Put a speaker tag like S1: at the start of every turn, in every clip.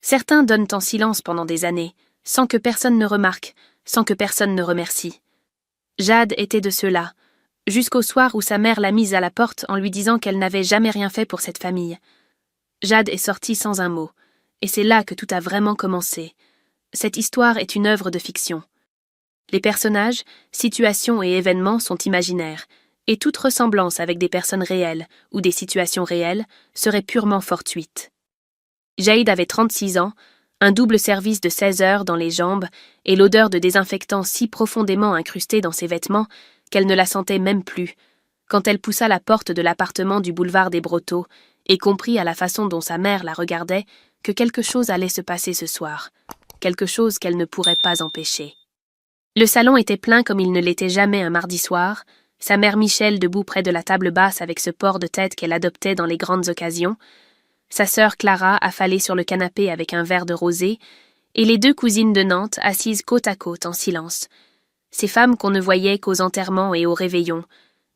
S1: Certains donnent en silence pendant des années, sans que personne ne remarque, sans que personne ne remercie. Jade était de ceux-là, jusqu'au soir où sa mère l'a mise à la porte en lui disant qu'elle n'avait jamais rien fait pour cette famille. Jade est sortie sans un mot, et c'est là que tout a vraiment commencé. Cette histoire est une œuvre de fiction. Les personnages, situations et événements sont imaginaires, et toute ressemblance avec des personnes réelles ou des situations réelles serait purement fortuite. Jade avait 36 ans, un double service de 16 heures dans les jambes et l'odeur de désinfectant si profondément incrustée dans ses vêtements qu'elle ne la sentait même plus, quand elle poussa la porte de l'appartement du boulevard des Brotteaux et comprit à la façon dont sa mère la regardait que quelque chose allait se passer ce soir, quelque chose qu'elle ne pourrait pas empêcher. Le salon était plein comme il ne l'était jamais un mardi soir, sa mère Michel debout près de la table basse avec ce port de tête qu'elle adoptait dans les grandes occasions, sa sœur Clara affalée sur le canapé avec un verre de rosé, et les deux cousines de Nantes assises côte à côte en silence. Ces femmes qu'on ne voyait qu'aux enterrements et aux réveillons,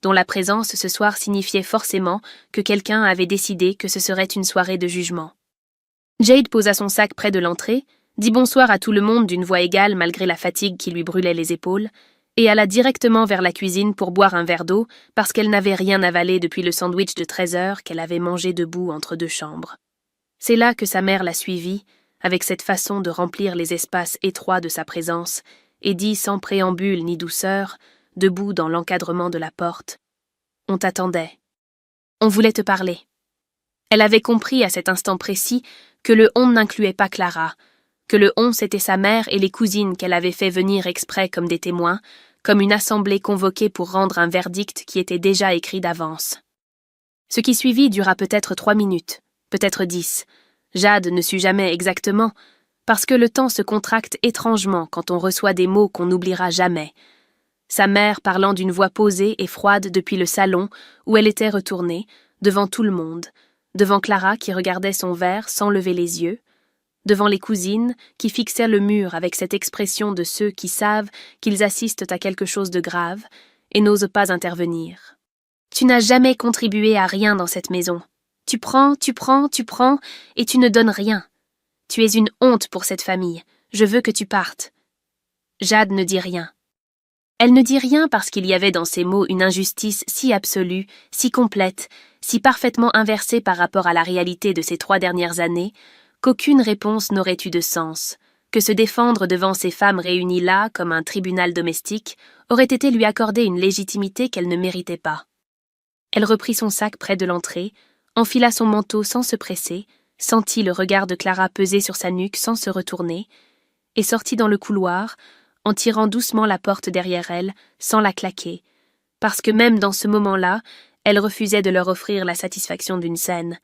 S1: dont la présence ce soir signifiait forcément que quelqu'un avait décidé que ce serait une soirée de jugement. Jade posa son sac près de l'entrée, dit bonsoir à tout le monde d'une voix égale malgré la fatigue qui lui brûlait les épaules, et alla directement vers la cuisine pour boire un verre d'eau parce qu'elle n'avait rien avalé depuis le sandwich de 13 heures qu'elle avait mangé debout entre deux chambres. C'est là que sa mère la suivit, avec cette façon de remplir les espaces étroits de sa présence, et dit sans préambule ni douceur, debout dans l'encadrement de la porte. « On t'attendait. On voulait te parler. » Elle avait compris à cet instant précis que le « on » n'incluait pas Clara, que le « on » c'était sa mère et les cousines qu'elle avait fait venir exprès comme des témoins, comme une assemblée convoquée pour rendre un verdict qui était déjà écrit d'avance. Ce qui suivit dura peut-être 3 minutes, peut-être 10. Jade ne sut jamais exactement, parce que le temps se contracte étrangement quand on reçoit des mots qu'on n'oubliera jamais. Sa mère parlant d'une voix posée et froide depuis le salon où elle était retournée, devant tout le monde, devant Clara qui regardait son verre sans lever les yeux, devant les cousines qui fixaient le mur avec cette expression de ceux qui savent qu'ils assistent à quelque chose de grave et n'osent pas intervenir. « Tu n'as jamais contribué à rien dans cette maison. Tu prends, et tu ne donnes rien. Tu es une honte pour cette famille. Je veux que tu partes. » Jade ne dit rien. Elle ne dit rien parce qu'il y avait dans ces mots une injustice si absolue, si complète, si parfaitement inversée par rapport à la réalité de ces 3 dernières années, qu'aucune réponse n'aurait eu de sens, que se défendre devant ces femmes réunies là comme un tribunal domestique aurait été lui accorder une légitimité qu'elle ne méritait pas. Elle reprit son sac près de l'entrée, enfila son manteau sans se presser, sentit le regard de Clara peser sur sa nuque sans se retourner, et sortit dans le couloir, en tirant doucement la porte derrière elle, sans la claquer, parce que même dans ce moment-là, elle refusait de leur offrir la satisfaction d'une scène.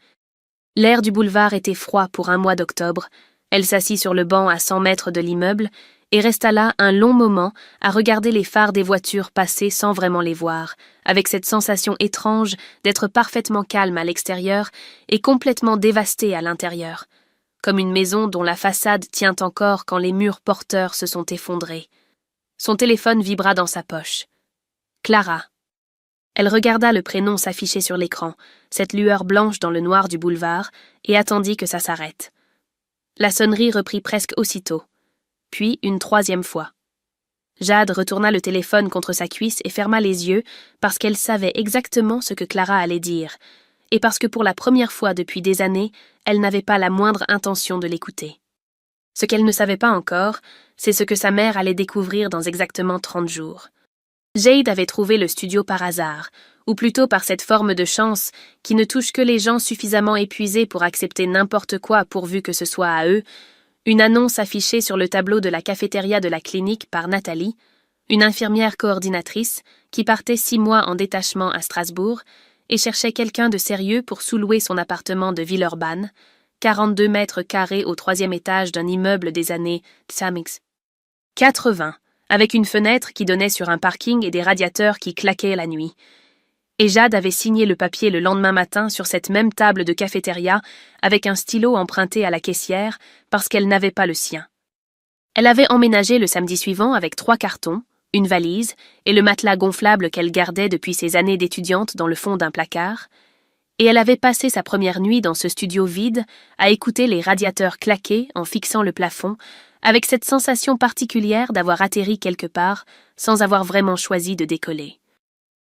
S1: L'air du boulevard était froid pour un mois d'octobre. Elle s'assit sur le banc à 100 mètres de l'immeuble et resta là un long moment à regarder les phares des voitures passer sans vraiment les voir, avec cette sensation étrange d'être parfaitement calme à l'extérieur et complètement dévastée à l'intérieur, comme une maison dont la façade tient encore quand les murs porteurs se sont effondrés. Son téléphone vibra dans sa poche. Clara. Elle regarda le prénom s'afficher sur l'écran, cette lueur blanche dans le noir du boulevard, et attendit que ça s'arrête. La sonnerie reprit presque aussitôt, puis une 3e fois. Jade retourna le téléphone contre sa cuisse et ferma les yeux parce qu'elle savait exactement ce que Clara allait dire, et parce que pour la première fois depuis des années, elle n'avait pas la moindre intention de l'écouter. Ce qu'elle ne savait pas encore, c'est ce que sa mère allait découvrir dans exactement 30 jours. Jade avait trouvé le studio par hasard, ou plutôt par cette forme de chance qui ne touche que les gens suffisamment épuisés pour accepter n'importe quoi pourvu que ce soit à eux, une annonce affichée sur le tableau de la cafétéria de la clinique par Nathalie, une infirmière coordinatrice qui partait 6 mois en détachement à Strasbourg et cherchait quelqu'un de sérieux pour sous-louer son appartement de Villeurbanne, 42 mètres carrés au 3e étage d'un immeuble des années 80, avec une fenêtre qui donnait sur un parking et des radiateurs qui claquaient la nuit. Et Jade avait signé le papier le lendemain matin sur cette même table de cafétéria avec un stylo emprunté à la caissière parce qu'elle n'avait pas le sien. Elle avait emménagé le samedi suivant avec 3 cartons, une valise et le matelas gonflable qu'elle gardait depuis ses années d'étudiante dans le fond d'un placard, Et elle avait passé sa première nuit dans ce studio vide, à écouter les radiateurs claquer en fixant le plafond, avec cette sensation particulière d'avoir atterri quelque part, sans avoir vraiment choisi de décoller.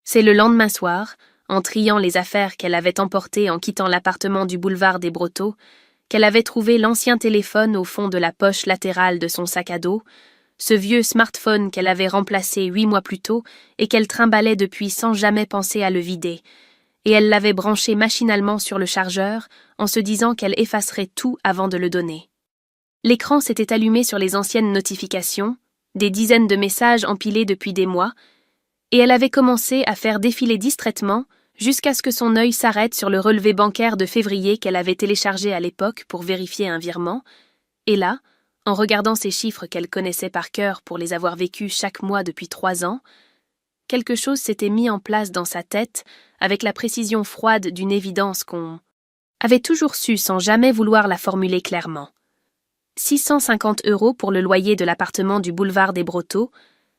S1: C'est le lendemain soir, en triant les affaires qu'elle avait emportées en quittant l'appartement du boulevard des Brotteaux, qu'elle avait trouvé l'ancien téléphone au fond de la poche latérale de son sac à dos, ce vieux smartphone qu'elle avait remplacé 8 mois plus tôt et qu'elle trimballait depuis sans jamais penser à le vider, et elle l'avait branché machinalement sur le chargeur en se disant qu'elle effacerait tout avant de le donner. L'écran s'était allumé sur les anciennes notifications, des dizaines de messages empilés depuis des mois, et elle avait commencé à faire défiler distraitement jusqu'à ce que son œil s'arrête sur le relevé bancaire de février qu'elle avait téléchargé à l'époque pour vérifier un virement, et là, en regardant ces chiffres qu'elle connaissait par cœur pour les avoir vécus chaque mois depuis 3 ans, quelque chose s'était mis en place dans sa tête avec la précision froide d'une évidence qu'on avait toujours su sans jamais vouloir la formuler clairement. 650 € pour le loyer de l'appartement du boulevard des Brotteaux,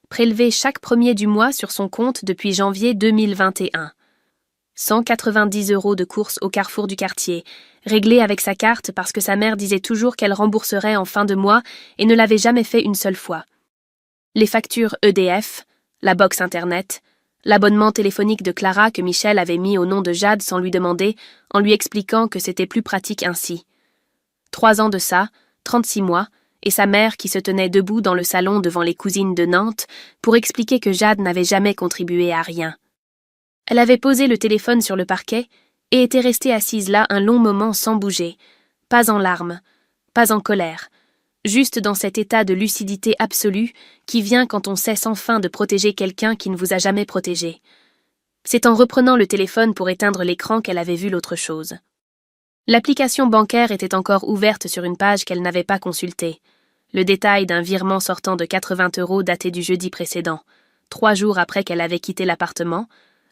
S1: prélevé chaque premier du mois sur son compte depuis janvier 2021. 190 € de courses au carrefour du quartier, réglées avec sa carte parce que sa mère disait toujours qu'elle rembourserait en fin de mois et ne l'avait jamais fait une seule fois. Les factures EDF, la box Internet, l'abonnement téléphonique de Clara que Michel avait mis au nom de Jade sans lui demander, en lui expliquant que c'était plus pratique ainsi. 3 ans de ça, 36 mois, et sa mère qui se tenait debout dans le salon devant les cousines de Nantes pour expliquer que Jade n'avait jamais contribué à rien. Elle avait posé le téléphone sur le parquet et était restée assise là un long moment sans bouger, pas en larmes, pas en colère, juste dans cet état de lucidité absolue qui vient quand on cesse enfin de protéger quelqu'un qui ne vous a jamais protégé. C'est en reprenant le téléphone pour éteindre l'écran qu'elle avait vu l'autre chose. L'application bancaire était encore ouverte sur une page qu'elle n'avait pas consultée. Le détail d'un virement sortant de 80 € daté du jeudi précédent, 3 jours après qu'elle avait quitté l'appartement,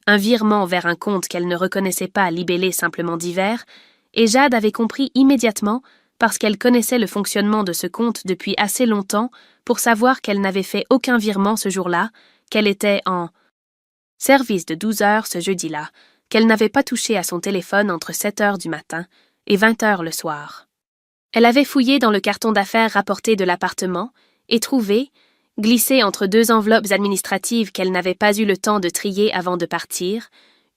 S1: un virement vers un compte qu'elle ne reconnaissait pas libellé simplement divers, et Jade avait compris immédiatement parce qu'elle connaissait le fonctionnement de ce compte depuis assez longtemps pour savoir qu'elle n'avait fait aucun virement ce jour-là, qu'elle était en service de 12 heures ce jeudi-là, qu'elle n'avait pas touché à son téléphone entre 7 heures du matin et 20 heures le soir. Elle avait fouillé dans le carton d'affaires rapporté de l'appartement et trouvé, glissé entre 2 enveloppes administratives qu'elle n'avait pas eu le temps de trier avant de partir,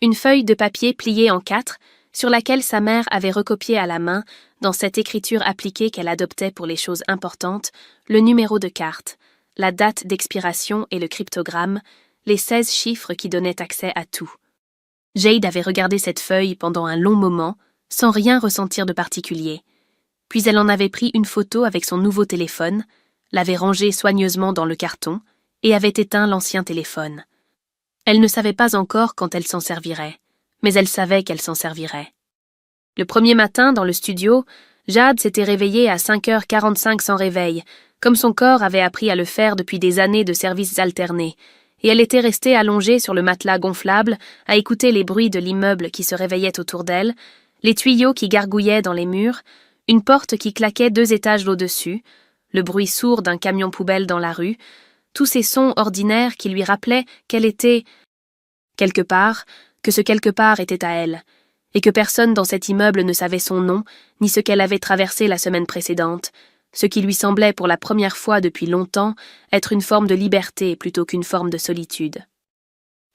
S1: une feuille de papier pliée en 4 sur laquelle sa mère avait recopié à la main, dans cette écriture appliquée qu'elle adoptait pour les choses importantes, le numéro de carte, la date d'expiration et le cryptogramme, les 16 chiffres qui donnaient accès à tout. Jade avait regardé cette feuille pendant un long moment, sans rien ressentir de particulier. Puis elle en avait pris une photo avec son nouveau téléphone, l'avait rangé soigneusement dans le carton et avait éteint l'ancien téléphone. Elle ne savait pas encore quand elle s'en servirait, mais elle savait qu'elle s'en servirait. Le premier matin, dans le studio, Jade s'était réveillée à 5h45 sans réveil, comme son corps avait appris à le faire depuis des années de services alternés, et elle était restée allongée sur le matelas gonflable à écouter les bruits de l'immeuble qui se réveillait autour d'elle, les tuyaux qui gargouillaient dans les murs, une porte qui claquait 2 étages au-dessus, le bruit sourd d'un camion poubelle dans la rue, tous ces sons ordinaires qui lui rappelaient qu'elle était quelque part, que ce quelque part était à elle, et que personne dans cet immeuble ne savait son nom, ni ce qu'elle avait traversé la semaine précédente, ce qui lui semblait pour la première fois depuis longtemps être une forme de liberté plutôt qu'une forme de solitude.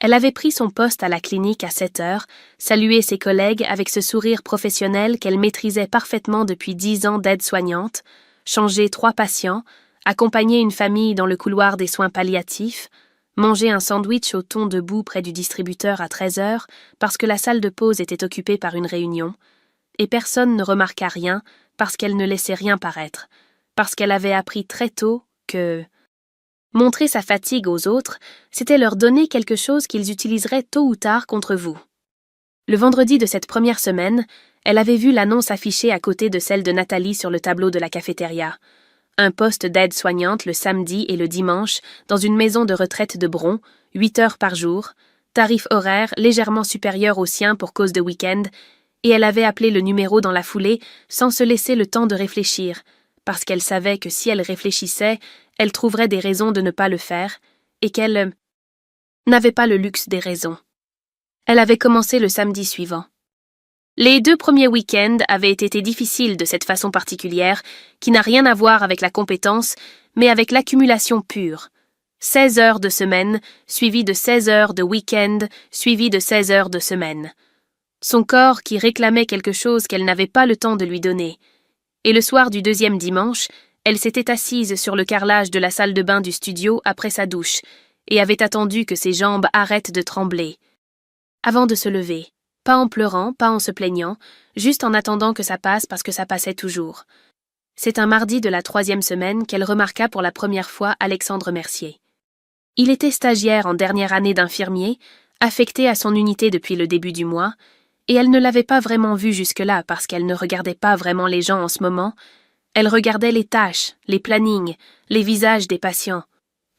S1: Elle avait pris son poste à la clinique à 7 heures, salué ses collègues avec ce sourire professionnel qu'elle maîtrisait parfaitement depuis 10 ans d'aide-soignante, changé 3 patients, accompagné une famille dans le couloir des soins palliatifs, mangé un sandwich au thon debout près du distributeur à 13 heures parce que la salle de pause était occupée par une réunion, et personne ne remarqua rien parce qu'elle ne laissait rien paraître, parce qu'elle avait appris très tôt que montrer sa fatigue aux autres, c'était leur donner quelque chose qu'ils utiliseraient tôt ou tard contre vous. Le vendredi de cette première semaine, elle avait vu l'annonce affichée à côté de celle de Nathalie sur le tableau de la cafétéria. Un poste d'aide-soignante le samedi et le dimanche dans une maison de retraite de Bron, 8 heures par jour, tarif horaire légèrement supérieur au sien pour cause de week-end, et elle avait appelé le numéro dans la foulée sans se laisser le temps de réfléchir, parce qu'elle savait que si elle réfléchissait, elle trouverait des raisons de ne pas le faire, et qu'elle n'avait pas le luxe des raisons. Elle avait commencé le samedi suivant. Les 2 premiers week-ends avaient été difficiles de cette façon particulière, qui n'a rien à voir avec la compétence, mais avec l'accumulation pure. 16 heures de semaine, suivies de 16 heures de week-end, suivies de 16 heures de semaine. Son corps qui réclamait quelque chose qu'elle n'avait pas le temps de lui donner. Et le soir du 2e dimanche, elle s'était assise sur le carrelage de la salle de bain du studio après sa douche, et avait attendu que ses jambes arrêtent de trembler. Avant de se lever, pas en pleurant, pas en se plaignant, juste en attendant que ça passe parce que ça passait toujours. C'est un mardi de la 3e semaine qu'elle remarqua pour la première fois Alexandre Mercier. Il était stagiaire en dernière année d'infirmier, affecté à son unité depuis le début du mois, et elle ne l'avait pas vraiment vu jusque-là parce qu'elle ne regardait pas vraiment les gens en ce moment. Elle regardait les tâches, les plannings, les visages des patients,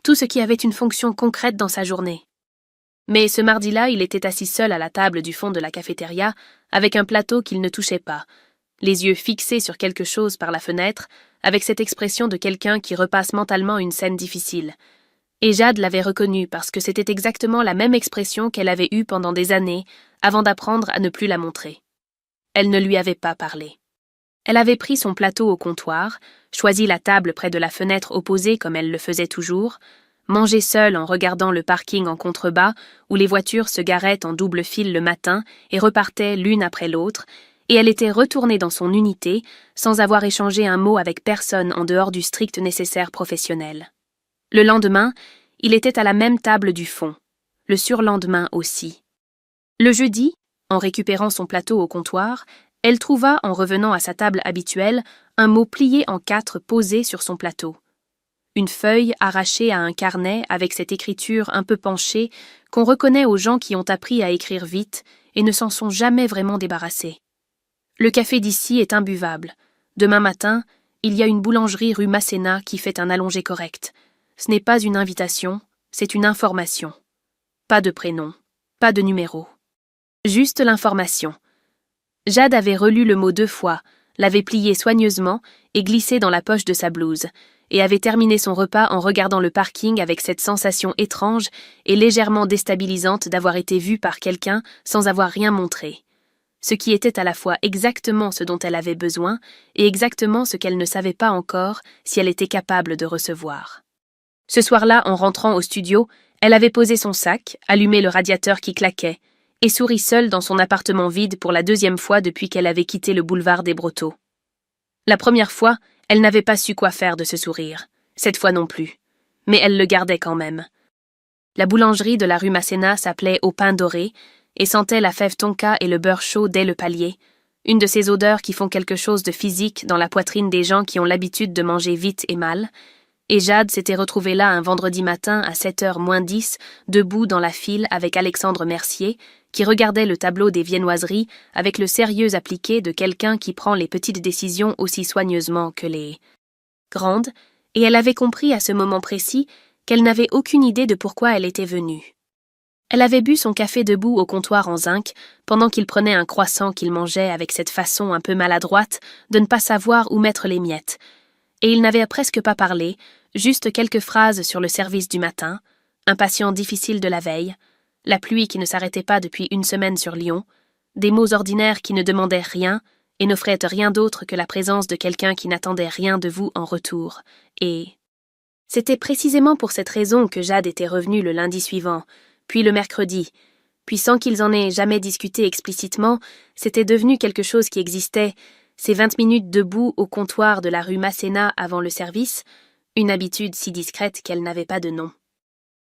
S1: tout ce qui avait une fonction concrète dans sa journée. Mais ce mardi-là, il était assis seul à la table du fond de la cafétéria, avec un plateau qu'il ne touchait pas, les yeux fixés sur quelque chose par la fenêtre, avec cette expression de quelqu'un qui repasse mentalement une scène difficile. Et Jade l'avait reconnu parce que c'était exactement la même expression qu'elle avait eue pendant des années, avant d'apprendre à ne plus la montrer. Elle ne lui avait pas parlé. Elle avait pris son plateau au comptoir, choisi la table près de la fenêtre opposée comme elle le faisait toujours, mangé seule en regardant le parking en contrebas où les voitures se garaient en double file le matin et repartaient l'une après l'autre, et elle était retournée dans son unité sans avoir échangé un mot avec personne en dehors du strict nécessaire professionnel. Le lendemain, il était à la même table du fond, le surlendemain aussi. Le jeudi, en récupérant son plateau au comptoir, elle trouva, en revenant à sa table habituelle, un mot plié en 4 posé sur son plateau. Une feuille arrachée à un carnet avec cette écriture un peu penchée qu'on reconnaît aux gens qui ont appris à écrire vite et ne s'en sont jamais vraiment débarrassés. Le café d'ici est imbuvable. Demain matin, il y a une boulangerie rue Masséna qui fait un allongé correct. Ce n'est pas une invitation, c'est une information. Pas de prénom, pas de numéro. Juste l'information. Jade avait relu le mot 2 fois, l'avait plié soigneusement et glissé dans la poche de sa blouse, et avait terminé son repas en regardant le parking avec cette sensation étrange et légèrement déstabilisante d'avoir été vue par quelqu'un sans avoir rien montré. Ce qui était à la fois exactement ce dont elle avait besoin et exactement ce qu'elle ne savait pas encore si elle était capable de recevoir. Ce soir-là, en rentrant au studio, elle avait posé son sac, allumé le radiateur qui claquait, et sourit seule dans son appartement vide pour la 2e fois depuis qu'elle avait quitté le boulevard des Brotteaux. La première fois, elle n'avait pas su quoi faire de ce sourire, cette fois non plus, mais elle le gardait quand même. La boulangerie de la rue Masséna s'appelait Au pain doré et sentait la fève tonka et le beurre chaud dès le palier, une de ces odeurs qui font quelque chose de physique dans la poitrine des gens qui ont l'habitude de manger vite et mal, et Jade s'était retrouvée là un vendredi matin à 7h moins 10, debout dans la file avec Alexandre Mercier, qui regardait le tableau des viennoiseries avec le sérieux appliqué de quelqu'un qui prend les petites décisions aussi soigneusement que les grandes, et elle avait compris à ce moment précis qu'elle n'avait aucune idée de pourquoi elle était venue. Elle avait bu son café debout au comptoir en zinc, pendant qu'il prenait un croissant qu'il mangeait avec cette façon un peu maladroite de ne pas savoir où mettre les miettes, et il n'avait presque pas parlé, juste quelques phrases sur le service du matin, un patient difficile de la veille, la pluie qui ne s'arrêtait pas depuis 1 semaine sur Lyon, des mots ordinaires qui ne demandaient rien et n'offraient rien d'autre que la présence de quelqu'un qui n'attendait rien de vous en retour, et... C'était précisément pour cette raison que Jade était revenue le lundi suivant, puis le mercredi, puis sans qu'ils en aient jamais discuté explicitement, c'était devenu quelque chose qui existait, ces 20 minutes debout au comptoir de la rue Masséna avant le service, une habitude si discrète qu'elle n'avait pas de nom.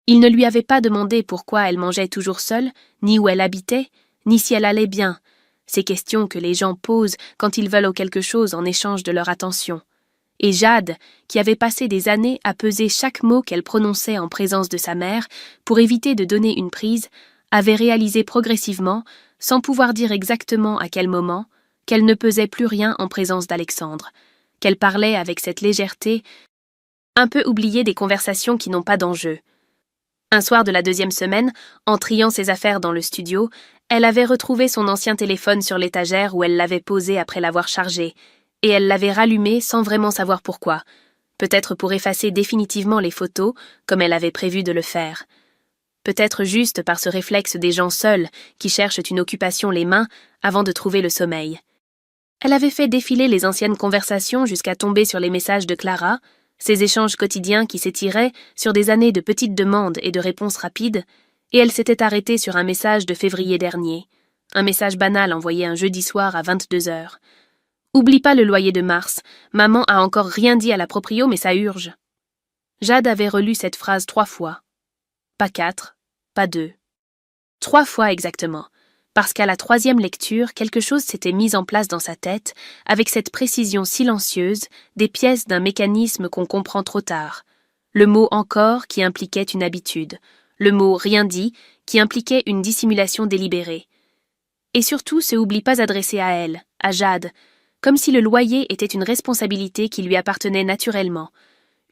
S1: Il ne lui avait pas demandé pourquoi elle mangeait toujours seule, ni où elle habitait, ni si elle allait bien, ces questions que les gens posent quand ils veulent quelque chose en échange de leur attention. Et Jade, qui avait passé des années à peser chaque mot qu'elle prononçait en présence de sa mère pour éviter de donner une prise, avait réalisé progressivement, sans pouvoir dire exactement à quel moment, qu'elle ne pesait plus rien en présence d'Alexandre, qu'elle parlait avec cette légèreté, un peu oubliée des conversations qui n'ont pas d'enjeu. Un soir de la 2e semaine, en triant ses affaires dans le studio, elle avait retrouvé son ancien téléphone sur l'étagère où elle l'avait posé après l'avoir chargé, et elle l'avait rallumé sans vraiment savoir pourquoi, peut-être pour effacer définitivement les photos, comme elle avait prévu de le faire. peut-être juste par ce réflexe des gens seuls qui cherchent une occupation les mains avant de trouver le sommeil. Elle avait fait défiler les anciennes conversations jusqu'à tomber sur les messages de Clara, ces échanges quotidiens qui s'étiraient sur des années de petites demandes et de réponses rapides, et elle s'était arrêtée sur un message de février dernier, un message banal envoyé un jeudi soir à 22h. « Oublie pas le loyer de mars, maman a encore rien dit à la proprio mais ça urge. » Jade avait relu cette phrase 3 fois. Pas 4, pas 2. 3 fois exactement, parce qu'à la 3e lecture, quelque chose s'était mis en place dans sa tête, avec cette précision silencieuse des pièces d'un mécanisme qu'on comprend trop tard. Le mot « encore » qui impliquait une habitude, le mot « rien dit » qui impliquait une dissimulation délibérée. Et surtout ce « oublie pas » adressé à elle, à Jade, comme si le loyer était une responsabilité qui lui appartenait naturellement,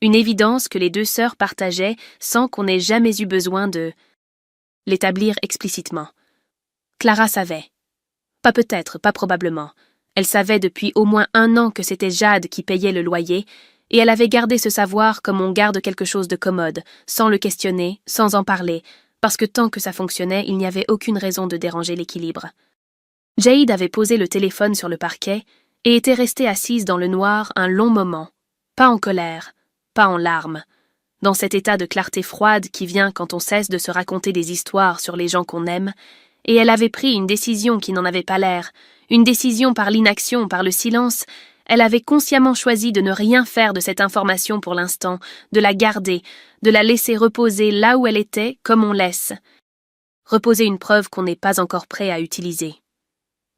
S1: une évidence que les 2 sœurs partageaient sans qu'on ait jamais eu besoin de l'établir explicitement. Clara savait. Pas peut-être, pas probablement. Elle savait depuis au moins 1 an que c'était Jade qui payait le loyer, et elle avait gardé ce savoir comme on garde quelque chose de commode, sans le questionner, sans en parler, parce que tant que ça fonctionnait, il n'y avait aucune raison de déranger l'équilibre. Jade avait posé le téléphone sur le parquet et était restée assise dans le noir un long moment, pas en colère, pas en larmes, dans cet état de clarté froide qui vient quand on cesse de se raconter des histoires sur les gens qu'on aime, et elle avait pris une décision qui n'en avait pas l'air, une décision par l'inaction, par le silence. Elle avait consciemment choisi de ne rien faire de cette information pour l'instant, de la garder, de la laisser reposer là où elle était, comme on laisse. Reposer une preuve qu'on n'est pas encore prêt à utiliser.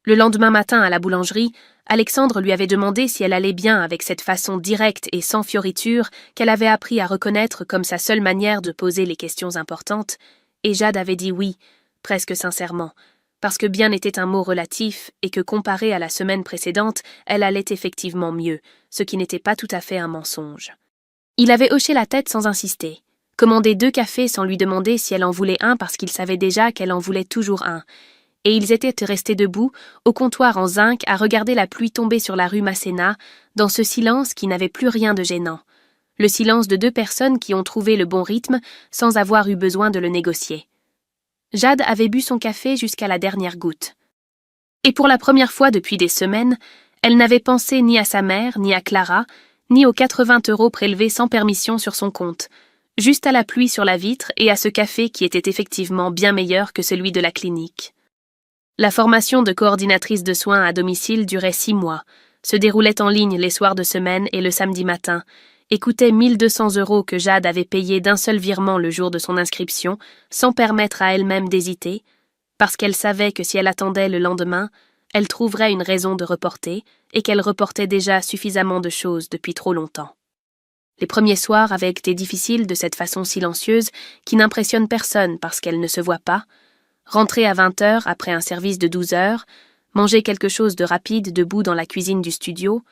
S1: Le lendemain matin à la boulangerie, Alexandre lui avait demandé si elle allait bien avec cette façon directe et sans fioriture qu'elle avait appris à reconnaître comme sa seule manière de poser les questions importantes, et Jade avait dit oui, presque sincèrement, parce que bien était un mot relatif et que comparé à la semaine précédente, elle allait effectivement mieux, ce qui n'était pas tout à fait un mensonge. Il avait hoché la tête sans insister, commandé 2 cafés sans lui demander si elle en voulait un parce qu'il savait déjà qu'elle en voulait toujours un, et ils étaient restés debout, au comptoir en zinc, à regarder la pluie tomber sur la rue Masséna, dans ce silence qui n'avait plus rien de gênant. Le silence de 2 personnes qui ont trouvé le bon rythme sans avoir eu besoin de le négocier. Jade avait bu son café jusqu'à la dernière goutte. Et pour la première fois depuis des semaines, elle n'avait pensé ni à sa mère, ni à Clara, ni aux 80 € prélevés sans permission sur son compte, juste à la pluie sur la vitre et à ce café qui était effectivement bien meilleur que celui de la clinique. La formation de coordinatrice de soins à domicile durait 6 mois, se déroulait en ligne les soirs de semaine et le samedi matin, et coûtait 1 200 € que Jade avait payé d'un seul virement le jour de son inscription, sans permettre à elle-même d'hésiter, parce qu'elle savait que si elle attendait le lendemain, elle trouverait une raison de reporter, et qu'elle reportait déjà suffisamment de choses depuis trop longtemps. Les premiers soirs avaient été difficiles de cette façon silencieuse qui n'impressionne personne parce qu'elle ne se voit pas, rentrer à 20h après un service de 12h, manger quelque chose de rapide debout dans la cuisine du studio,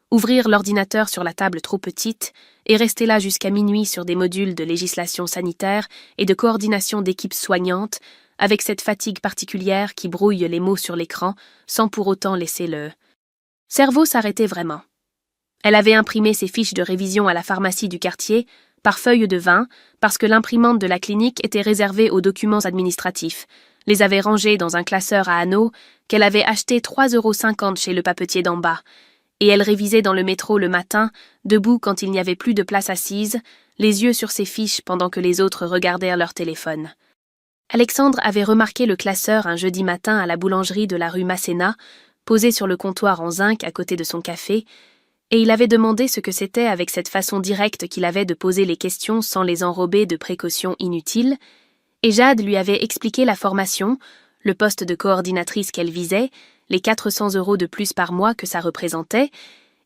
S1: ouvrir l'ordinateur sur la table trop petite et rester là jusqu'à minuit sur des modules de législation sanitaire et de coordination d'équipes soignantes, avec cette fatigue particulière qui brouille les mots sur l'écran sans pour autant laisser le cerveau s'arrêter vraiment. Elle avait imprimé ses fiches de révision à la pharmacie du quartier, par feuille de 20, parce que l'imprimante de la clinique était réservée aux documents administratifs, les avait rangées dans un classeur à anneaux qu'elle avait acheté 3,50 € chez le papetier d'en bas, et elle révisait dans le métro le matin, debout quand il n'y avait plus de place assise, les yeux sur ses fiches pendant que les autres regardèrent leur téléphone. Alexandre avait remarqué le classeur un jeudi matin à la boulangerie de la rue Masséna, posé sur le comptoir en zinc à côté de son café, et il avait demandé ce que c'était avec cette façon directe qu'il avait de poser les questions sans les enrober de précautions inutiles, et Jade lui avait expliqué la formation, le poste de coordinatrice qu'elle visait, les 400 € de plus par mois que ça représentait,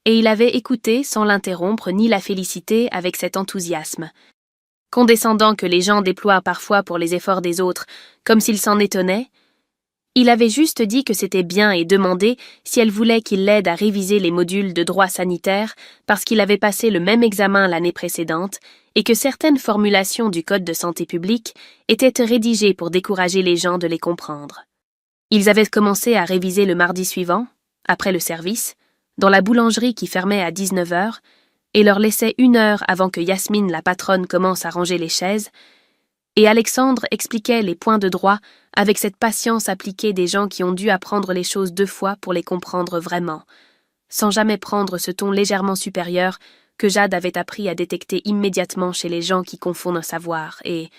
S1: et il avait écouté sans l'interrompre ni la féliciter avec cet enthousiasme, condescendant que les gens déploient parfois pour les efforts des autres, comme s'ils s'en étonnaient. Il avait juste dit que c'était bien et demandé si elle voulait qu'il l'aide à réviser les modules de droit sanitaire parce qu'il avait passé le même examen l'année précédente et que certaines formulations du Code de santé publique étaient rédigées pour décourager les gens de les comprendre. Ils avaient commencé à réviser le mardi suivant, après le service, dans la boulangerie qui fermait à 19h, et leur laissait 1 heure avant que Yasmine, la patronne, commence à ranger les chaises, Et Alexandre expliquait les points de droit avec cette patience appliquée des gens qui ont dû apprendre les choses 2 fois pour les comprendre vraiment, sans jamais prendre ce ton légèrement supérieur que Jade avait appris à détecter immédiatement chez les gens qui confondent savoir et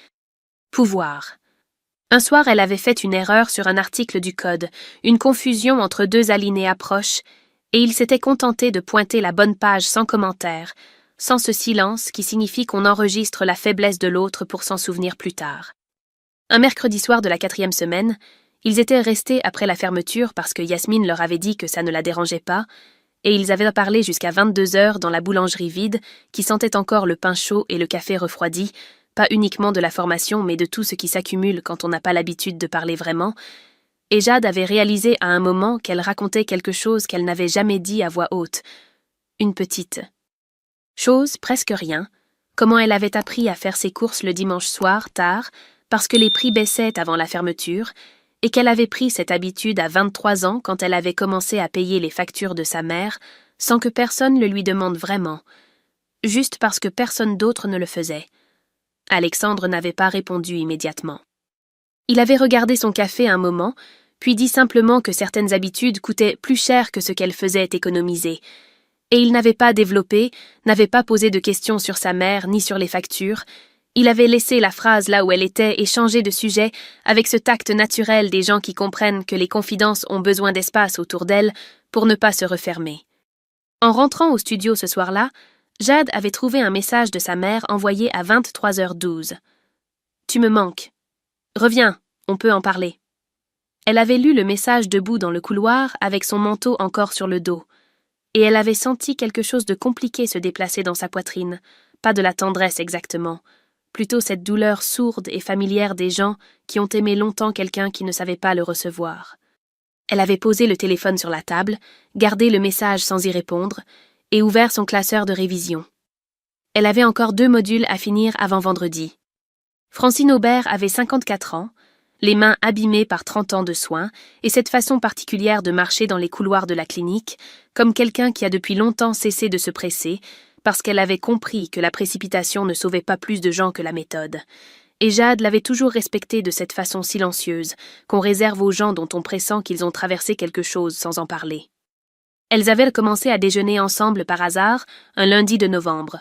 S1: pouvoir. Un soir, elle avait fait une erreur sur un article du code, une confusion entre 2 alinéas proches, et il s'était contenté de pointer la bonne page sans commentaire, sans ce silence qui signifie qu'on enregistre la faiblesse de l'autre pour s'en souvenir plus tard. Un mercredi soir de la 4e semaine, ils étaient restés après la fermeture parce que Yasmine leur avait dit que ça ne la dérangeait pas, et ils avaient parlé jusqu'à 22 heures dans la boulangerie vide qui sentait encore le pain chaud et le café refroidi, pas uniquement de la formation mais de tout ce qui s'accumule quand on n'a pas l'habitude de parler vraiment, et Jade avait réalisé à un moment qu'elle racontait quelque chose qu'elle n'avait jamais dit à voix haute. Une petite chose, presque rien, comment elle avait appris à faire ses courses le dimanche soir, tard, parce que les prix baissaient avant la fermeture, et qu'elle avait pris cette habitude à 23 ans quand elle avait commencé à payer les factures de sa mère, sans que personne le lui demande vraiment, juste parce que personne d'autre ne le faisait. Alexandre n'avait pas répondu immédiatement. Il avait regardé son café un moment, puis dit simplement que certaines habitudes coûtaient plus cher que ce qu'elle faisait économiser, et il n'avait pas développé, n'avait pas posé de questions sur sa mère ni sur les factures. Il avait laissé la phrase là où elle était et changé de sujet avec ce tact naturel des gens qui comprennent que les confidences ont besoin d'espace autour d'elles pour ne pas se refermer. En rentrant au studio ce soir-là, Jade avait trouvé un message de sa mère envoyé à 23h12. « Tu me manques. Reviens, on peut en parler. » Elle avait lu le message debout dans le couloir avec son manteau encore sur le dos, et elle avait senti quelque chose de compliqué se déplacer dans sa poitrine, pas de la tendresse exactement, plutôt cette douleur sourde et familière des gens qui ont aimé longtemps quelqu'un qui ne savait pas le recevoir. Elle avait posé le téléphone sur la table, gardé le message sans y répondre, et ouvert son classeur de révision. Elle avait encore 2 modules à finir avant vendredi. Francine Aubert avait 54 ans, les mains abîmées par 30 ans de soins, et cette façon particulière de marcher dans les couloirs de la clinique, comme quelqu'un qui a depuis longtemps cessé de se presser, parce qu'elle avait compris que la précipitation ne sauvait pas plus de gens que la méthode. Et Jade l'avait toujours respectée de cette façon silencieuse, qu'on réserve aux gens dont on pressent qu'ils ont traversé quelque chose sans en parler. Elles avaient commencé à déjeuner ensemble par hasard, un lundi de novembre.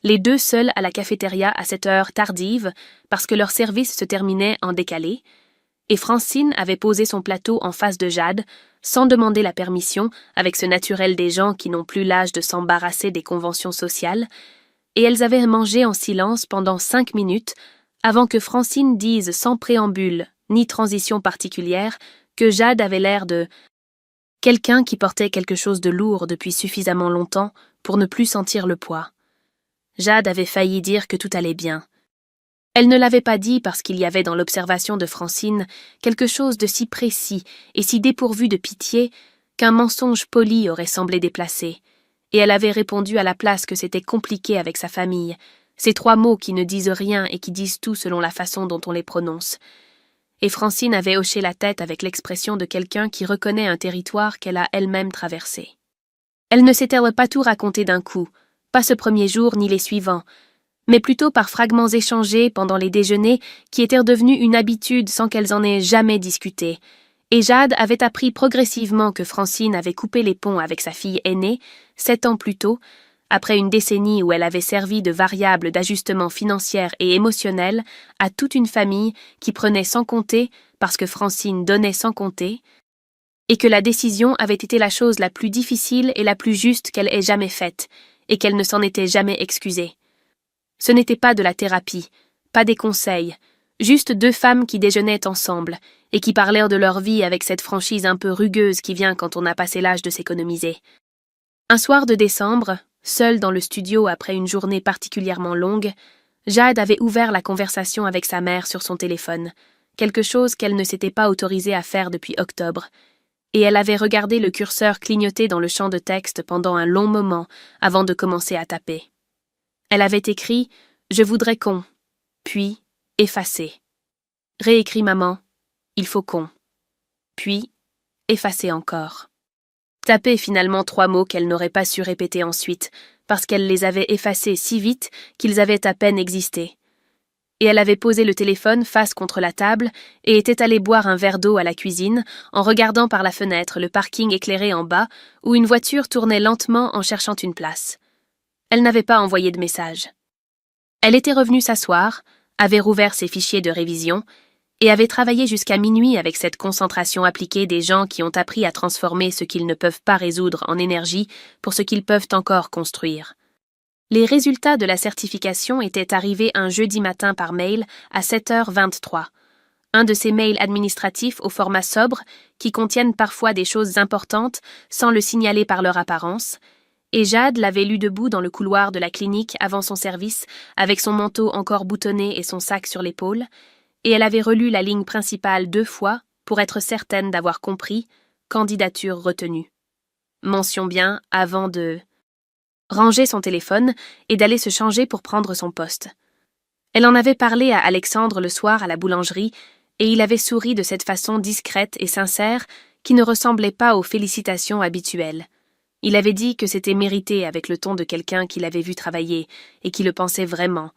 S1: Les 2 seuls à la cafétéria à cette heure tardive, parce que leur service se terminait en décalé, et Francine avait posé son plateau en face de Jade, sans demander la permission, avec ce naturel des gens qui n'ont plus l'âge de s'embarrasser des conventions sociales, et elles avaient mangé en silence pendant 5 minutes, avant que Francine dise sans préambule, ni transition particulière, que Jade avait l'air de quelqu'un qui portait quelque chose de lourd depuis suffisamment longtemps pour ne plus sentir le poids. Jade avait failli dire que tout allait bien. Elle ne l'avait pas dit parce qu'il y avait dans l'observation de Francine quelque chose de si précis et si dépourvu de pitié qu'un mensonge poli aurait semblé déplacé, et elle avait répondu à la place que c'était compliqué avec sa famille, ces 3 mots qui ne disent rien et qui disent tout selon la façon dont on les prononce. Et Francine avait hoché la tête avec l'expression de quelqu'un qui reconnaît un territoire qu'elle a elle-même traversé. Elle ne s'était pas tout raconté d'un coup, pas ce premier jour ni les suivants, mais plutôt par fragments échangés pendant les déjeuners qui étaient devenus une habitude sans qu'elles en aient jamais discuté. Et Jade avait appris progressivement que Francine avait coupé les ponts avec sa fille aînée, 7 ans plus tôt, après une décennie où elle avait servi de variable d'ajustement financier et émotionnel à toute une famille qui prenait sans compter parce que Francine donnait sans compter, et que la décision avait été la chose la plus difficile et la plus juste qu'elle ait jamais faite, et qu'elle ne s'en était jamais excusée. Ce n'était pas de la thérapie, pas des conseils, juste 2 femmes qui déjeunaient ensemble et qui parlèrent de leur vie avec cette franchise un peu rugueuse qui vient quand on a passé l'âge de s'économiser. Un soir de décembre, seule dans le studio après une journée particulièrement longue, Jade avait ouvert la conversation avec sa mère sur son téléphone, quelque chose qu'elle ne s'était pas autorisée à faire depuis octobre, et elle avait regardé le curseur clignoter dans le champ de texte pendant un long moment avant de commencer à taper. Elle avait écrit « Je voudrais qu'on », puis « effacer ». Réécrit maman « Il faut qu'on », puis « effacer encore ». Taper finalement 3 mots qu'elle n'aurait pas su répéter ensuite, parce qu'elle les avait effacés si vite qu'ils avaient à peine existé. et elle avait posé le téléphone face contre la table et était allée boire un verre d'eau à la cuisine en regardant par la fenêtre le parking éclairé en bas où une voiture tournait lentement en cherchant une place. Elle n'avait pas envoyé de message. Elle était revenue s'asseoir, avait rouvert ses fichiers de révision et avait travaillé jusqu'à minuit avec cette concentration appliquée des gens qui ont appris à transformer ce qu'ils ne peuvent pas résoudre en énergie pour ce qu'ils peuvent encore construire. Les résultats de la certification étaient arrivés un jeudi matin par mail à 7h23. Un de ces mails administratifs au format sobre qui contiennent parfois des choses importantes sans le signaler par leur apparence, et Jade l'avait lu debout dans le couloir de la clinique avant son service avec son manteau encore boutonné et son sac sur l'épaule, et elle avait relu la ligne principale 2 fois pour être certaine d'avoir compris « candidature retenue ». Mention bien avant de ranger son téléphone et d'aller se changer pour prendre son poste. Elle en avait parlé à Alexandre le soir à la boulangerie et il avait souri de cette façon discrète et sincère qui ne ressemblait pas aux félicitations habituelles. Il avait dit que c'était mérité avec le ton de quelqu'un qu'il avait vu travailler et qui le pensait vraiment.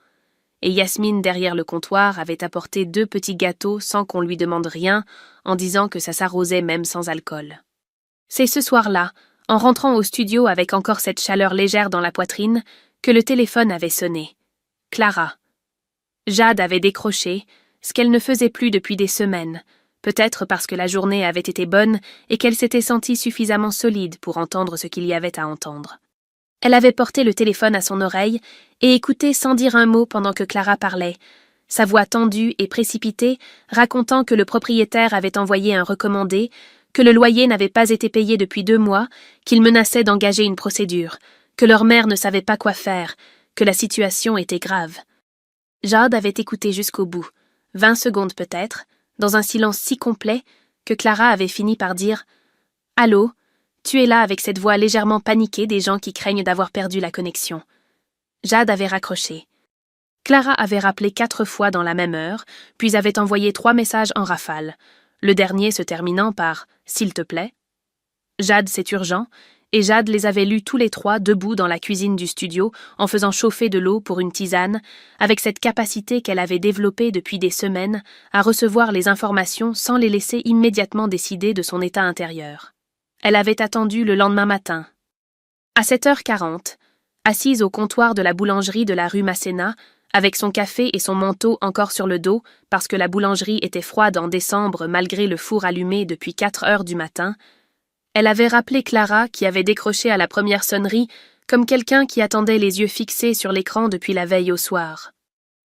S1: Et Yasmine derrière le comptoir avait apporté 2 petits gâteaux sans qu'on lui demande rien en disant que ça s'arrosait même sans alcool. C'est ce soir-là, en rentrant au studio avec encore cette chaleur légère dans la poitrine, que le téléphone avait sonné. Clara. Jade avait décroché, ce qu'elle ne faisait plus depuis des semaines, peut-être parce que la journée avait été bonne et qu'elle s'était sentie suffisamment solide pour entendre ce qu'il y avait à entendre. Elle avait porté le téléphone à son oreille et écouté sans dire un mot pendant que Clara parlait, sa voix tendue et précipitée, racontant que le propriétaire avait envoyé un recommandé, que le loyer n'avait pas été payé depuis 2 mois, qu'il menaçait d'engager une procédure, que leur mère ne savait pas quoi faire, que la situation était grave. Jade avait écouté jusqu'au bout, 20 secondes peut-être, dans un silence si complet que Clara avait fini par dire « Allô, tu es là avec cette voix légèrement paniquée des gens qui craignent d'avoir perdu la connexion. » Jade avait raccroché. Clara avait rappelé 4 fois dans la même heure, puis avait envoyé 3 messages en rafale, le dernier se terminant par « S'il te plaît ». Jade, c'est urgent, et Jade les avait lus tous les 3 debout dans la cuisine du studio en faisant chauffer de l'eau pour une tisane, avec cette capacité qu'elle avait développée depuis des semaines à recevoir les informations sans les laisser immédiatement décider de son état intérieur. Elle avait attendu le lendemain matin. À 7h40, assise au comptoir de la boulangerie de la rue Masséna, avec son café et son manteau encore sur le dos parce que la boulangerie était froide en décembre malgré le four allumé depuis 4 heures du matin, elle avait rappelé Clara qui avait décroché à la première sonnerie comme quelqu'un qui attendait les yeux fixés sur l'écran depuis la veille au soir.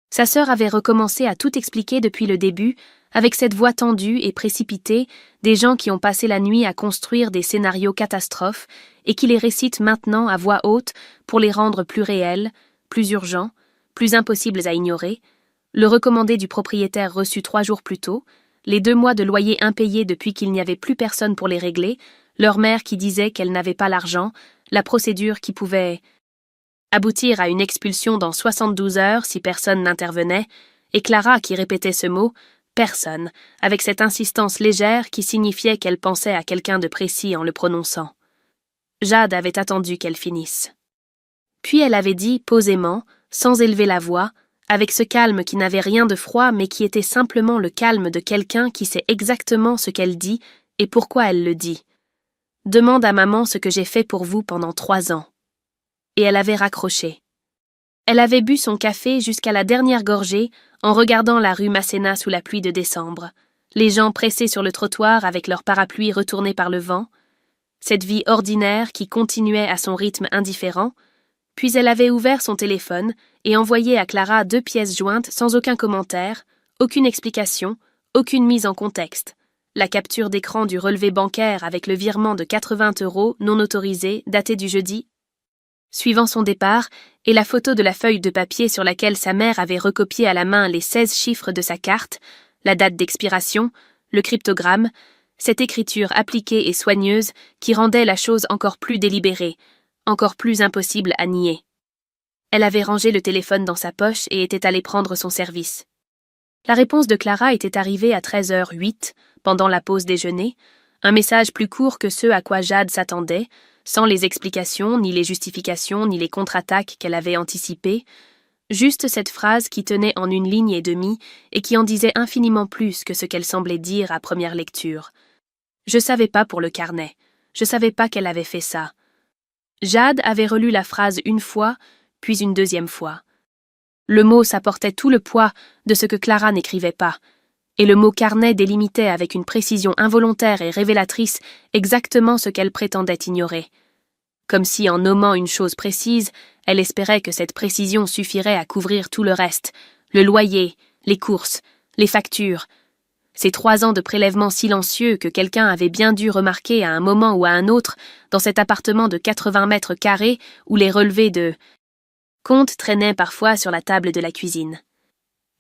S1: Sa sœur avait recommencé à tout expliquer depuis le début avec cette voix tendue et précipitée des gens qui ont passé la nuit à construire des scénarios catastrophes et qui les récitent maintenant à voix haute pour les rendre plus réels, plus urgents, plus impossibles à ignorer, le recommandé du propriétaire reçu 3 jours plus tôt, les 2 mois de loyer impayés depuis qu'il n'y avait plus personne pour les régler, leur mère qui disait qu'elle n'avait pas l'argent, la procédure qui pouvait aboutir à une expulsion dans 72 heures si personne n'intervenait, et Clara qui répétait ce mot « personne », avec cette insistance légère qui signifiait qu'elle pensait à quelqu'un de précis en le prononçant. Jade avait attendu qu'elle finisse. Puis elle avait dit posément, sans élever la voix, avec ce calme qui n'avait rien de froid mais qui était simplement le calme de quelqu'un qui sait exactement ce qu'elle dit et pourquoi elle le dit. « Demande à maman ce que j'ai fait pour vous pendant 3 ans. » Et elle avait raccroché. Elle avait bu son café jusqu'à la dernière gorgée en regardant la rue Masséna sous la pluie de décembre, les gens pressés sur le trottoir avec leurs parapluies retournés par le vent, cette vie ordinaire qui continuait à son rythme indifférent, puis elle avait ouvert son téléphone et envoyé à Clara 2 pièces jointes sans aucun commentaire, aucune explication, aucune mise en contexte. La capture d'écran du relevé bancaire avec le virement de 80 € non autorisé daté du jeudi suivant son départ et la photo de la feuille de papier sur laquelle sa mère avait recopié à la main les 16 chiffres de sa carte, la date d'expiration, le cryptogramme, cette écriture appliquée et soigneuse qui rendait la chose encore plus délibérée, encore plus impossible à nier. Elle avait rangé le téléphone dans sa poche et était allée prendre son service. La réponse de Clara était arrivée à 13h08, pendant la pause déjeuner, un message plus court que ceux à quoi Jade s'attendait, sans les explications, ni les justifications, ni les contre-attaques qu'elle avait anticipées. Juste cette phrase qui tenait en une ligne et demie et qui en disait infiniment plus que ce qu'elle semblait dire à première lecture. Je savais pas pour le carnet. Je savais pas qu'elle avait fait ça. Jade avait relu la phrase une fois, puis une deuxième fois. Le mot s'apportait tout le poids de ce que Clara n'écrivait pas, et le mot carnet délimitait avec une précision involontaire et révélatrice exactement ce qu'elle prétendait ignorer. Comme si, en nommant une chose précise, elle espérait que cette précision suffirait à couvrir tout le reste, le loyer, les courses, les factures. Ces 3 ans de prélèvements silencieux que quelqu'un avait bien dû remarquer à un moment ou à un autre dans cet appartement de 80 mètres carrés où les relevés de compte traînaient parfois sur la table de la cuisine.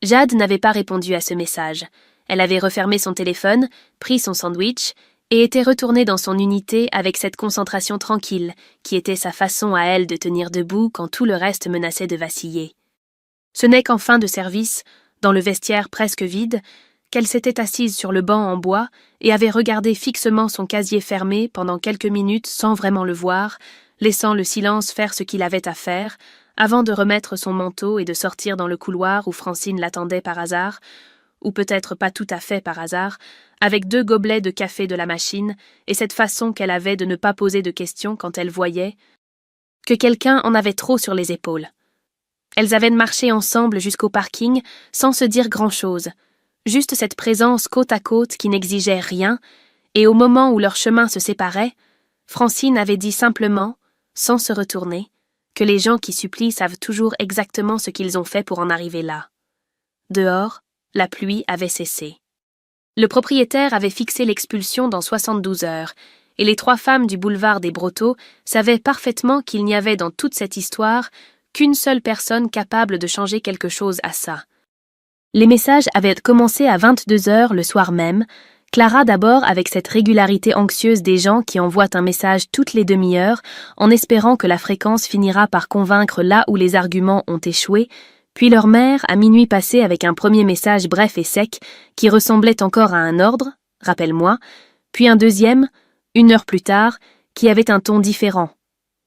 S1: Jade n'avait pas répondu à ce message. Elle avait refermé son téléphone, pris son sandwich et était retournée dans son unité avec cette concentration tranquille qui était sa façon à elle de tenir debout quand tout le reste menaçait de vaciller. Ce n'est qu'en fin de service, dans le vestiaire presque vide, qu'elle s'était assise sur le banc en bois et avait regardé fixement son casier fermé pendant quelques minutes sans vraiment le voir, laissant le silence faire ce qu'il avait à faire, avant de remettre son manteau et de sortir dans le couloir où Francine l'attendait par hasard, ou peut-être pas tout à fait par hasard, avec 2 gobelets de café de la machine et cette façon qu'elle avait de ne pas poser de questions quand elle voyait que quelqu'un en avait trop sur les épaules. Elles avaient marché ensemble jusqu'au parking sans se dire grand-chose, juste cette présence côte à côte qui n'exigeait rien, et au moment où leurs chemins se séparaient, Francine avait dit simplement, sans se retourner, que les gens qui supplient savent toujours exactement ce qu'ils ont fait pour en arriver là. Dehors, la pluie avait cessé. Le propriétaire avait fixé l'expulsion dans 72 heures, et les 3 femmes du boulevard des Brotteaux savaient parfaitement qu'il n'y avait dans toute cette histoire qu'une seule personne capable de changer quelque chose à ça. Les messages avaient commencé à 22 heures le soir même, Clara d'abord avec cette régularité anxieuse des gens qui envoient un message toutes les demi-heures en espérant que la fréquence finira par convaincre là où les arguments ont échoué, puis leur mère à minuit passé avec un premier message bref et sec qui ressemblait encore à un ordre, rappelle-moi, puis un deuxième, 1 heure plus tard, qui avait un ton différent,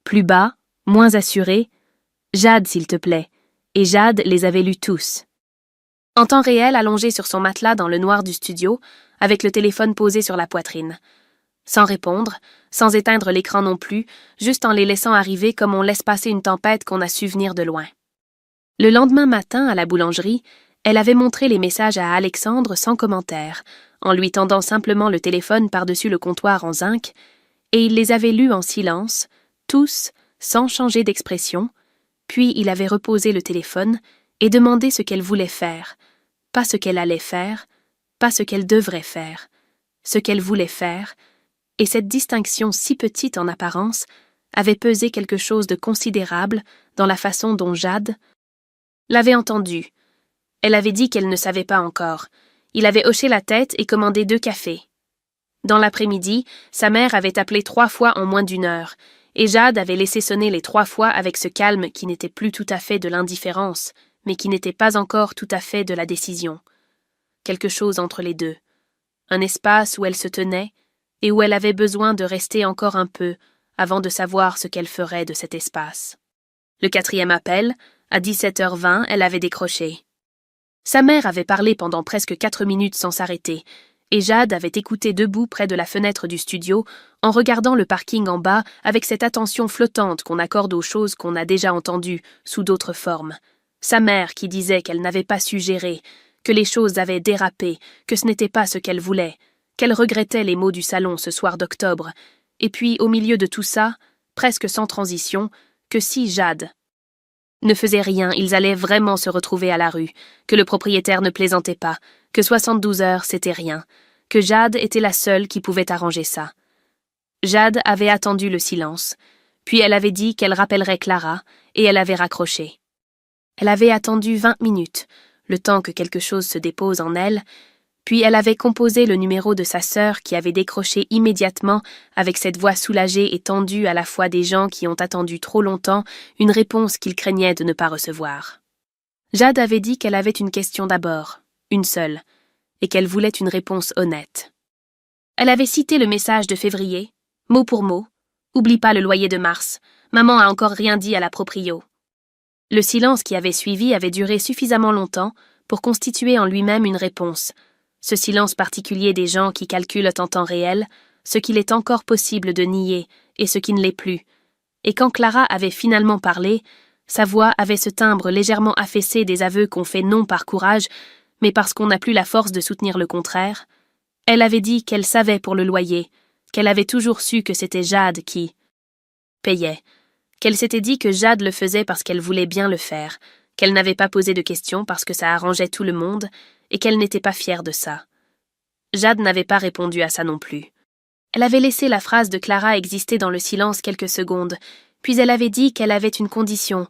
S1: plus bas, moins assuré, « Jade, s'il te plaît », et Jade les avait lus tous. En temps réel, allongée sur son matelas dans le noir du studio, avec le téléphone posé sur la poitrine. Sans répondre, sans éteindre l'écran non plus, juste en les laissant arriver comme on laisse passer une tempête qu'on a su venir de loin. Le lendemain matin, à la boulangerie, elle avait montré les messages à Alexandre sans commentaire, en lui tendant simplement le téléphone par-dessus le comptoir en zinc, et il les avait lus en silence, tous, sans changer d'expression, puis il avait reposé le téléphone et demandé ce qu'elle voulait faire, pas ce qu'elle allait faire, pas ce qu'elle devrait faire, ce qu'elle voulait faire, et cette distinction si petite en apparence avait pesé quelque chose de considérable dans la façon dont Jade l'avait entendue. Elle avait dit qu'elle ne savait pas encore. Il avait hoché la tête et commandé 2 cafés. Dans l'après-midi, sa mère avait appelé 3 fois en moins d'1 heure, et Jade avait laissé sonner les 3 fois avec ce calme qui n'était plus tout à fait de l'indifférence, mais qui n'était pas encore tout à fait de la décision. Quelque chose entre les deux. Un espace où elle se tenait, et où elle avait besoin de rester encore un peu avant de savoir ce qu'elle ferait de cet espace. Le 4e appel, à 17h20, elle avait décroché. Sa mère avait parlé pendant presque 4 minutes sans s'arrêter, et Jade avait écouté debout près de la fenêtre du studio, en regardant le parking en bas avec cette attention flottante qu'on accorde aux choses qu'on a déjà entendues, sous d'autres formes. Sa mère qui disait qu'elle n'avait pas su gérer, que les choses avaient dérapé, que ce n'était pas ce qu'elle voulait, qu'elle regrettait les mots du salon ce soir d'octobre, et puis, au milieu de tout ça, presque sans transition, que si Jade ne faisait rien, ils allaient vraiment se retrouver à la rue, que le propriétaire ne plaisantait pas, que 72 heures, c'était rien, que Jade était la seule qui pouvait arranger ça. Jade avait attendu le silence, puis elle avait dit qu'elle rappellerait Clara, et elle avait raccroché. Elle avait attendu 20 minutes, le temps que quelque chose se dépose en elle, puis elle avait composé le numéro de sa sœur qui avait décroché immédiatement avec cette voix soulagée et tendue à la fois des gens qui ont attendu trop longtemps une réponse qu'ils craignaient de ne pas recevoir. Jade avait dit qu'elle avait une question d'abord, une seule, et qu'elle voulait une réponse honnête. Elle avait cité le message de février, mot pour mot. « Oublie pas le loyer de mars. Maman a encore rien dit à la proprio. » Le silence qui avait suivi avait duré suffisamment longtemps pour constituer en lui-même une réponse. Ce silence particulier des gens qui calculent en temps réel ce qu'il est encore possible de nier et ce qui ne l'est plus. Et quand Clara avait finalement parlé, sa voix avait ce timbre légèrement affaissé des aveux qu'on fait non par courage, mais parce qu'on n'a plus la force de soutenir le contraire. Elle avait dit qu'elle savait pour le loyer, qu'elle avait toujours su que c'était Jade qui payait, qu'elle s'était dit que Jade le faisait parce qu'elle voulait bien le faire, qu'elle n'avait pas posé de questions parce que ça arrangeait tout le monde, et qu'elle n'était pas fière de ça. Jade n'avait pas répondu à ça non plus. Elle avait laissé la phrase de Clara exister dans le silence quelques secondes, puis elle avait dit qu'elle avait une condition,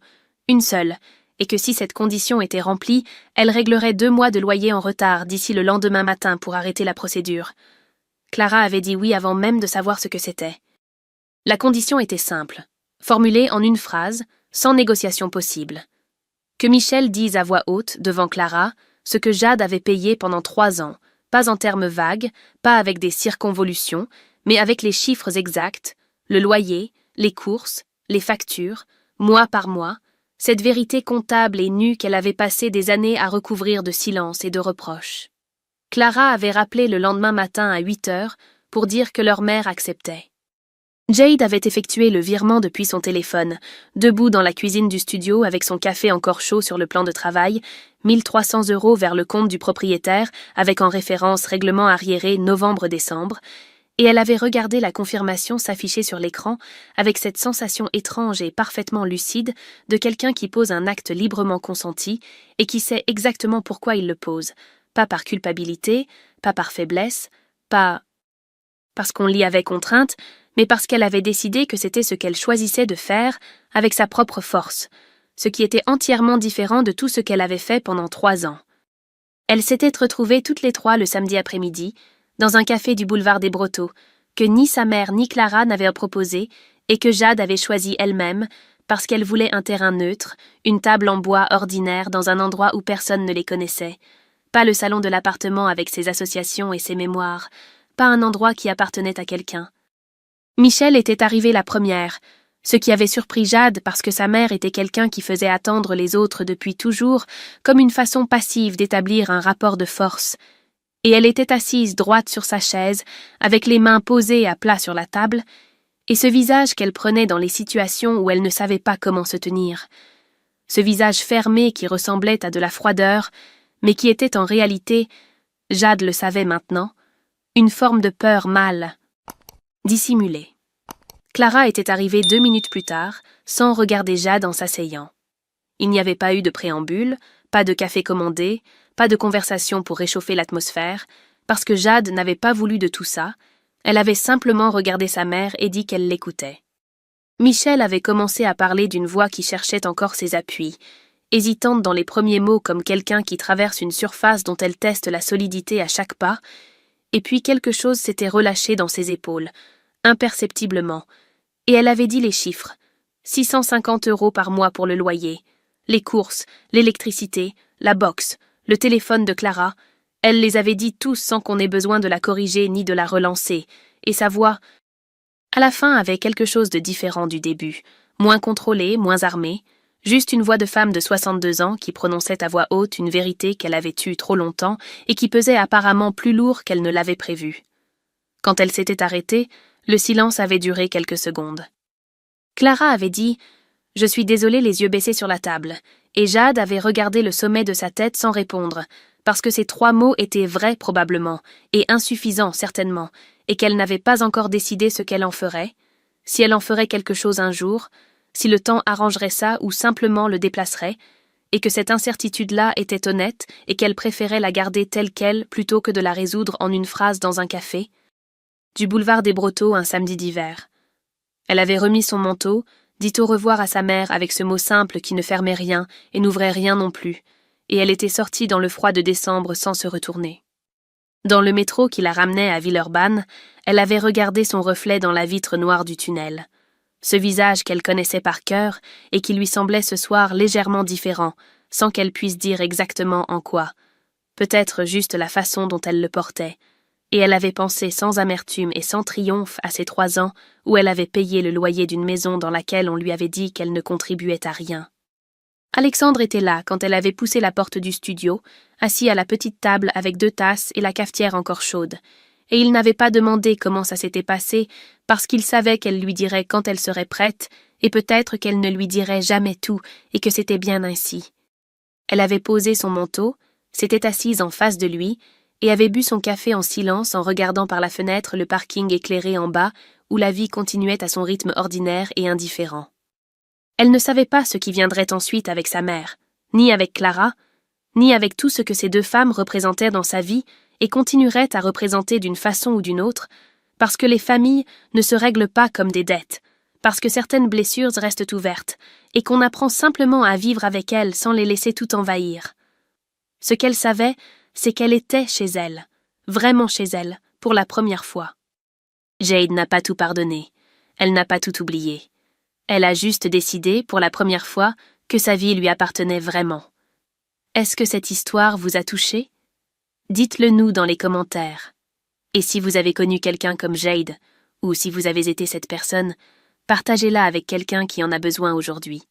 S1: une seule, et que si cette condition était remplie, elle réglerait 2 mois de loyer en retard d'ici le lendemain matin pour arrêter la procédure. Clara avait dit oui avant même de savoir ce que c'était. La condition était simple, formulée en une phrase, sans négociation possible. Que Michel dise à voix haute, devant Clara, ce que Jade avait payé pendant 3 ans, pas en termes vagues, pas avec des circonvolutions, mais avec les chiffres exacts, le loyer, les courses, les factures, mois par mois, cette vérité comptable et nue qu'elle avait passé des années à recouvrir de silence et de reproches. Clara avait rappelé le lendemain matin à 8 heures pour dire que leur mère acceptait. Jade avait effectué le virement depuis son téléphone, debout dans la cuisine du studio avec son café encore chaud sur le plan de travail, 1300 € vers le compte du propriétaire avec en référence règlement arriéré novembre-décembre, et elle avait regardé la confirmation s'afficher sur l'écran avec cette sensation étrange et parfaitement lucide de quelqu'un qui pose un acte librement consenti et qui sait exactement pourquoi il le pose, pas par culpabilité, pas par faiblesse, pas parce qu'on l'y avait contrainte, mais parce qu'elle avait décidé que c'était ce qu'elle choisissait de faire avec sa propre force, ce qui était entièrement différent de tout ce qu'elle avait fait pendant 3 ans. Elles s'étaient retrouvées toutes les 3 le samedi après-midi, dans un café du boulevard des Brotteaux, que ni sa mère ni Clara n'avaient proposé et que Jade avait choisi elle-même parce qu'elle voulait un terrain neutre, une table en bois ordinaire dans un endroit où personne ne les connaissait, pas le salon de l'appartement avec ses associations et ses mémoires, pas un endroit qui appartenait à quelqu'un. Michel était arrivée la première, ce qui avait surpris Jade parce que sa mère était quelqu'un qui faisait attendre les autres depuis toujours comme une façon passive d'établir un rapport de force. Et elle était assise droite sur sa chaise, avec les mains posées à plat sur la table, et ce visage qu'elle prenait dans les situations où elle ne savait pas comment se tenir. Ce visage fermé qui ressemblait à de la froideur, mais qui était en réalité, Jade le savait maintenant, une forme de peur mâle, dissimulée. Clara était arrivée 2 minutes plus tard, sans regarder Jade en s'asseyant. Il n'y avait pas eu de préambule, pas de café commandé, pas de conversation pour réchauffer l'atmosphère, parce que Jade n'avait pas voulu de tout ça, elle avait simplement regardé sa mère et dit qu'elle l'écoutait. Michel avait commencé à parler d'une voix qui cherchait encore ses appuis, hésitante dans les premiers mots comme quelqu'un qui traverse une surface dont elle teste la solidité à chaque pas, et puis quelque chose s'était relâché dans ses épaules, imperceptiblement, et elle avait dit les chiffres, 650 € par mois pour le loyer, les courses, l'électricité, la boxe, le téléphone de Clara, elle les avait dit tous sans qu'on ait besoin de la corriger ni de la relancer, et sa voix, à la fin, avait quelque chose de différent du début, moins contrôlée, moins armée, juste une voix de femme de 62 ans qui prononçait à voix haute une vérité qu'elle avait tue trop longtemps et qui pesait apparemment plus lourd qu'elle ne l'avait prévu. Quand elle s'était arrêtée, le silence avait duré quelques secondes. Clara avait dit « Je suis désolée » les yeux baissés sur la table, et Jade avait regardé le sommet de sa tête sans répondre, parce que ces 3 mots étaient vrais probablement, et insuffisants certainement, et qu'elle n'avait pas encore décidé ce qu'elle en ferait, si elle en ferait quelque chose un jour, si le temps arrangerait ça ou simplement le déplacerait, et que cette incertitude-là était honnête et qu'elle préférait la garder telle qu'elle plutôt que de la résoudre en une phrase dans un café. Du boulevard des Brotteaux un samedi d'hiver. Elle avait remis son manteau, dit au revoir à sa mère avec ce mot simple qui ne fermait rien et n'ouvrait rien non plus, et elle était sortie dans le froid de décembre sans se retourner. Dans le métro qui la ramenait à Villeurbanne, elle avait regardé son reflet dans la vitre noire du tunnel. Ce visage qu'elle connaissait par cœur et qui lui semblait ce soir légèrement différent, sans qu'elle puisse dire exactement en quoi. Peut-être juste la façon dont elle le portait. Et elle avait pensé sans amertume et sans triomphe à ces 3 ans où elle avait payé le loyer d'une maison dans laquelle on lui avait dit qu'elle ne contribuait à rien. Alexandre était là quand elle avait poussé la porte du studio, assis à la petite table avec 2 tasses et la cafetière encore chaude. Et il n'avait pas demandé comment ça s'était passé, parce qu'il savait qu'elle lui dirait quand elle serait prête, et peut-être qu'elle ne lui dirait jamais tout, et que c'était bien ainsi. Elle avait posé son manteau, s'était assise en face de lui, et avait bu son café en silence en regardant par la fenêtre le parking éclairé en bas, où la vie continuait à son rythme ordinaire et indifférent. Elle ne savait pas ce qui viendrait ensuite avec sa mère, ni avec Clara, ni avec tout ce que ces 2 femmes représentaient dans sa vie et continueraient à représenter d'une façon ou d'une autre, parce que les familles ne se règlent pas comme des dettes, parce que certaines blessures restent ouvertes, et qu'on apprend simplement à vivre avec elles sans les laisser tout envahir. Ce qu'elle savait, c'est qu'elle était chez elle, vraiment chez elle, pour la première fois. Jade n'a pas tout pardonné, elle n'a pas tout oublié. Elle a juste décidé, pour la première fois, que sa vie lui appartenait vraiment. Est-ce que cette histoire vous a touché? Dites-le nous dans les commentaires. Et si vous avez connu quelqu'un comme Jade, ou si vous avez été cette personne, partagez-la avec quelqu'un qui en a besoin aujourd'hui.